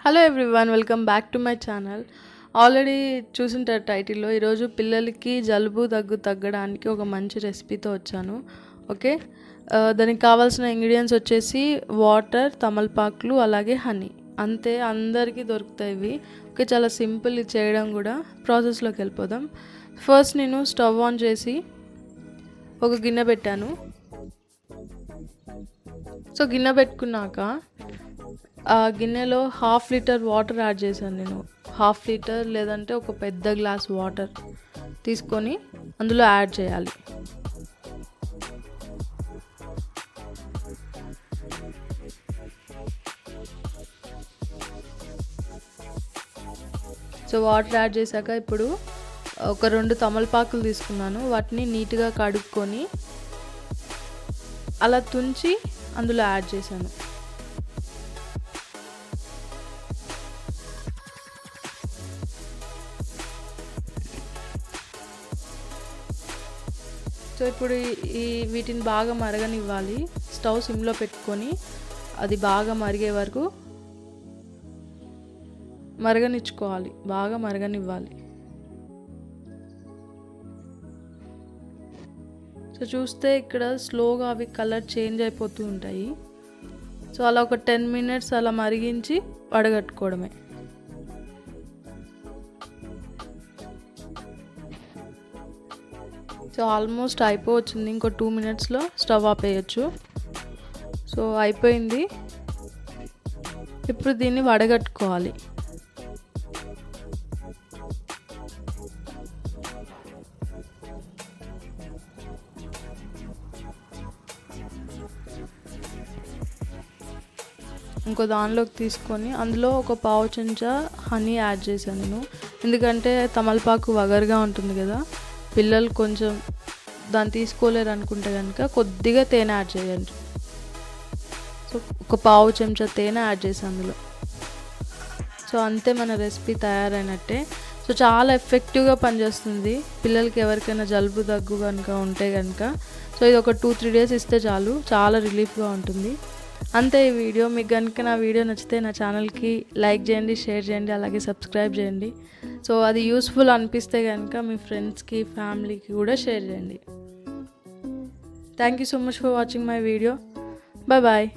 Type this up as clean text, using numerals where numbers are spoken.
Hello everyone, welcome back to my channel. Already చూసింటారు టైటిల్లో. ఈరోజు పిల్లలకి జలుబు తగ్గడానికి ఒక మంచి రెసిపీతో వచ్చాను. ఓకే, దానికి కావాల్సిన ఇంగ్రీడియంట్స్ వచ్చేసి వాటర్, తమలపాకులు, అలాగే హనీ. అంతే, అందరికీ దొరుకుతాయి ఇవి. ఓకే, చాలా సింపుల్ ఇది చేయడం కూడా. ప్రాసెస్లోకి వెళ్ళిపోదాం. ఫస్ట్ నేను స్టవ్ ఆన్ చేసి ఒక గిన్నె పెట్టాను. సో గిన్నె పెట్టుకున్నాక ఆ గిన్నెలో 1/2 లీటర్ వాటర్ యాడ్ చేశాను నేను. 1/2 లీటర్ లేదంటే ఒక పెద్ద గ్లాస్ వాటర్ తీసుకొని అందులో యాడ్ చేయాలి. సో వాటర్ యాడ్ చేశాక ఇప్పుడు ఒక 2 తమలపాకులు తీసుకున్నాను. వాటిని నీట్గా కడుక్కొని అలా తుంచి అందులో యాడ్ చేశాను. సో ఇప్పుడు వీటిని బాగా మరగనివ్వాలి. స్టవ్ సిమ్లో పెట్టుకొని అది బాగా మరిగే వరకు మరగనిచ్చుకోవాలి, బాగా మరగనివ్వాలి. సో చూస్తే ఇక్కడ స్లోగా అవి కలర్ చేంజ్ అయిపోతూ ఉంటాయి. సో అలా ఒక 10 మినిట్స్ అలా మరిగించి వడగట్టుకోవడమే. So almost అయిపోవచ్చింది. ఇంకో 2 మినిట్స్లో స్టవ్ ఆపేయచ్చు. సో అయిపోయింది. ఇప్పుడు దీన్ని వడగట్టుకోవాలి. ఇంకో దానిలోకి తీసుకొని అందులో ఒక 1/2 చెంచా హనీ యాడ్ చేశాను నేను. ఎందుకంటే తమలపాకు వగరుగా ఉంటుంది కదా, పిల్లలు కొంచెం దాన్ని తీసుకోలేరు అనుకుంటే కనుక కొద్దిగా తేనె యాడ్ చేయండి. సో ఒక 1/2 చెంచా తేనె యాడ్ చేసాను అందులో. సో అంతే, మన రెసిపీ తయారైనట్టే. సో చాలా ఎఫెక్టివ్గా పనిచేస్తుంది పిల్లలకి ఎవరికైనా జలుబు దగ్గు కనుక ఉంటే కనుక. సో ఇది ఒక 2-3 డేస్ ఇస్తే చాలు, చాలా రిలీఫ్గా ఉంటుంది. అంతే ఈ వీడియో. మీకు కనుక నా వీడియో నచ్చితే నా ఛానల్కి లైక్ చేయండి, షేర్ చేయండి, అలాగే సబ్స్క్రైబ్ చేయండి. సో అది యూస్ఫుల్ అనిపిస్తే కనుక మీ ఫ్రెండ్స్కి, ఫ్యామిలీకి కూడా షేర్ చేయండి. Thank you so much for watching my video. Bye bye.